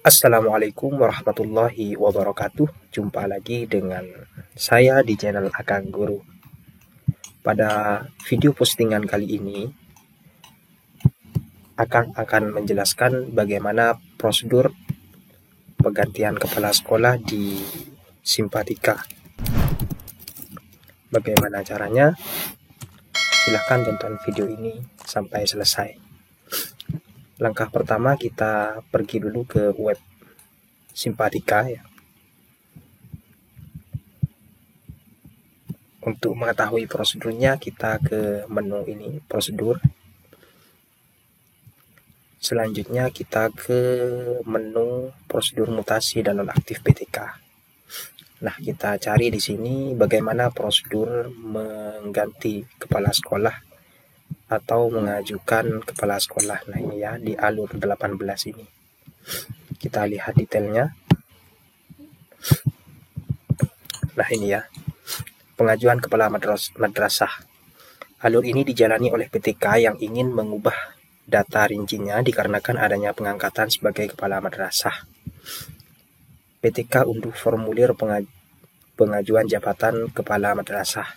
Assalamualaikum warahmatullahi wabarakatuh. Jumpa lagi dengan saya di channel Akang Guru. Pada video postingan kali ini, Akang akan menjelaskan bagaimana prosedur penggantian kepala sekolah di Simpatika. Bagaimana caranya? Silahkan tonton video ini sampai selesai. Langkah pertama, kita pergi dulu ke web Simpatika ya. Untuk mengetahui prosedurnya, kita ke menu ini, prosedur. Selanjutnya kita ke menu prosedur mutasi dan nonaktif PTK. Nah, kita cari di sini bagaimana prosedur mengganti kepala sekolah atau mengajukan kepala sekolah. Nah, ini ya di alur 18 ini. Kita lihat detailnya. Nah, ini ya. Pengajuan kepala madrasah. Alur ini dijalani oleh PTK yang ingin mengubah data rincinya dikarenakan adanya pengangkatan sebagai kepala madrasah. PTK unduh formulir pengajuan jabatan kepala madrasah.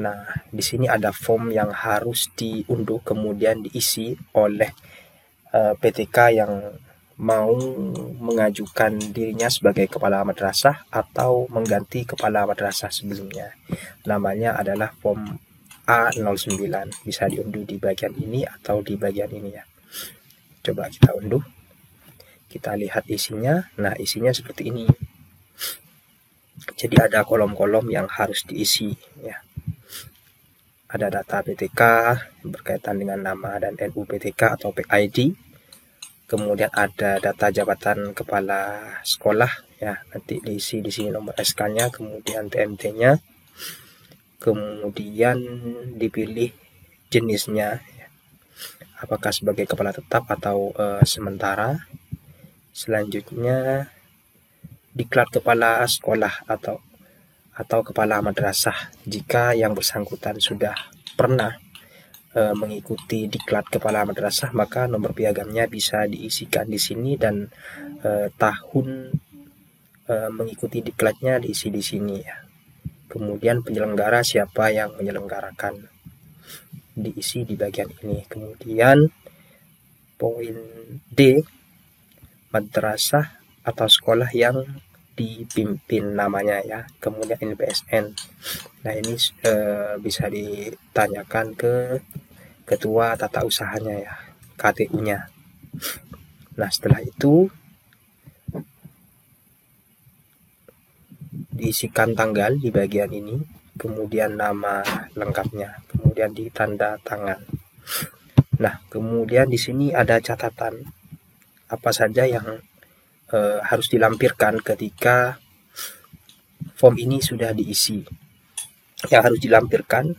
Nah, di sini ada form yang harus diunduh kemudian diisi oleh PTK yang mau mengajukan dirinya sebagai kepala madrasah atau mengganti kepala madrasah sebelumnya. Namanya adalah form A09. Bisa diunduh di bagian ini atau di bagian ini ya. Coba kita unduh. Kita lihat isinya. Nah, isinya seperti ini. Jadi ada kolom-kolom yang harus diisi ya. Ada data PTK berkaitan dengan nama dan NU PTK atau PID. Kemudian ada data jabatan kepala sekolah ya, nanti diisi di sini nomor SK-nya, kemudian TMT-nya. Kemudian dipilih jenisnya ya. Apakah sebagai kepala tetap atau sementara. Selanjutnya diklat kepala sekolah atau kepala madrasah jika yang bersangkutan sudah pernah mengikuti diklat kepala madrasah, maka nomor piagamnya bisa diisikan di sini dan tahun mengikuti diklatnya diisi di sini ya. Kemudian penyelenggara siapa yang menyelenggarakan diisi di bagian ini. Kemudian poin D, madrasah atau sekolah yang dipimpin namanya ya. Kemudian NPSN. Nah, ini bisa ditanyakan ke ketua tata usahanya ya, KTU-nya. Nah, setelah itu diisikan tanggal di bagian ini, kemudian nama lengkapnya, kemudian ditanda tangan. Nah, kemudian di sini ada catatan apa saja yang harus dilampirkan ketika form ini sudah diisi. Yang harus dilampirkan,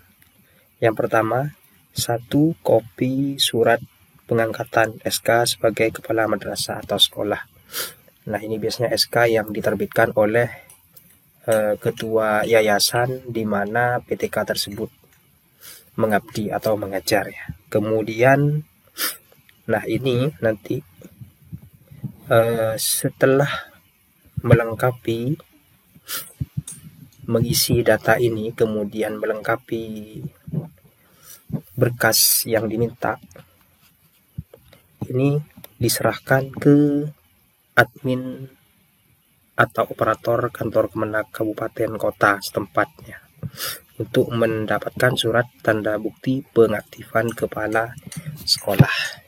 yang pertama, 1 kopi surat pengangkatan SK sebagai kepala madrasah atau sekolah. Nah, ini biasanya SK yang diterbitkan oleh ketua yayasan di mana PTK tersebut mengabdi atau mengajar ya. Kemudian, nah ini nanti setelah melengkapi mengisi data ini, kemudian melengkapi berkas yang diminta, ini diserahkan ke admin atau operator kantor Kemenak Kabupaten Kota setempatnya untuk mendapatkan surat tanda bukti pengaktifan kepala sekolah.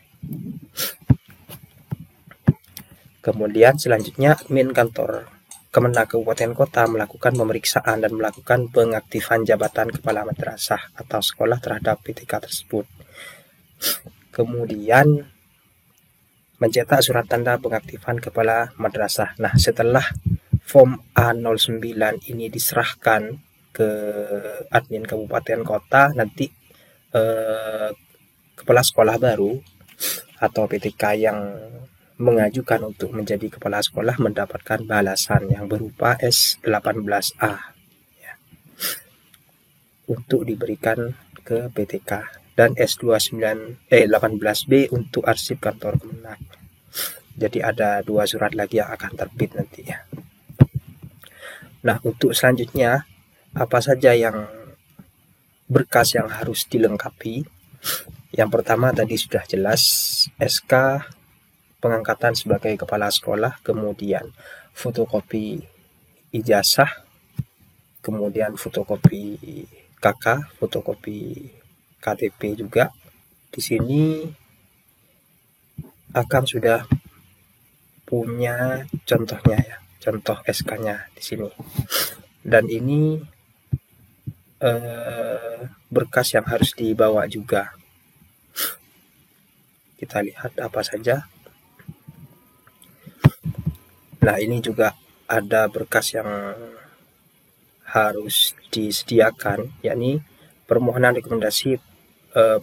Kemudian selanjutnya admin kantor Kemenak Kabupaten Kota melakukan pemeriksaan dan melakukan pengaktifan jabatan kepala madrasah atau sekolah terhadap PTK tersebut. Kemudian mencetak surat tanda pengaktifan kepala madrasah. Nah, setelah form A09 ini diserahkan ke admin kabupaten kota, nanti kepala sekolah baru atau PTK yang mengajukan untuk menjadi kepala sekolah mendapatkan balasan yang berupa S18A ya, untuk diberikan ke PTK dan S18B untuk arsip kantor Kemenak. Jadi ada 2 surat lagi yang akan terbit nanti ya. Nah, untuk selanjutnya apa saja yang berkas yang harus dilengkapi? Yang pertama tadi sudah jelas, SK pengangkatan sebagai kepala sekolah, kemudian fotokopi ijazah, kemudian fotokopi KK, fotokopi KTP juga. Di sini akan sudah punya contohnya ya, contoh SK-nya di sini. Dan ini berkas yang harus dibawa juga. Kita lihat apa saja. Nah, ini juga ada berkas yang harus disediakan, yakni permohonan rekomendasi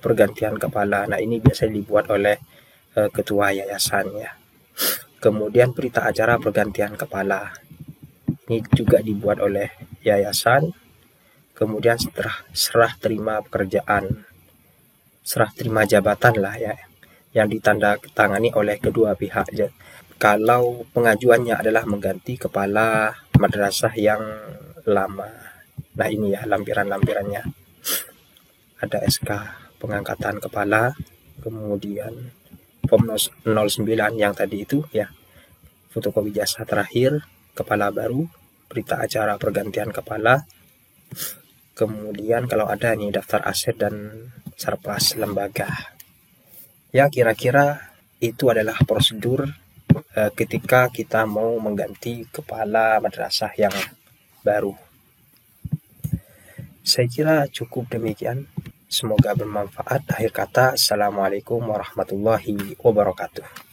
pergantian kepala. Nah, ini biasanya dibuat oleh ketua yayasan ya. Kemudian berita acara pergantian kepala. Ini juga dibuat oleh yayasan. Kemudian serah terima pekerjaan, serah terima jabatan lah ya, yang ditandatangani oleh kedua pihak. Kalau pengajuannya adalah mengganti kepala madrasah yang lama. Nah, ini ya lampiran-lampirannya. Ada SK pengangkatan kepala, kemudian form 09 yang tadi itu ya, fotokopi jasa terakhir, kepala baru, berita acara pergantian kepala, kemudian kalau ada nih daftar aset dan surplus lembaga. Ya, kira-kira itu adalah prosedur ketika kita mau mengganti kepala madrasah yang baru. Saya kira cukup demikian. Semoga bermanfaat. Akhir kata, Assalamualaikum warahmatullahi wabarakatuh.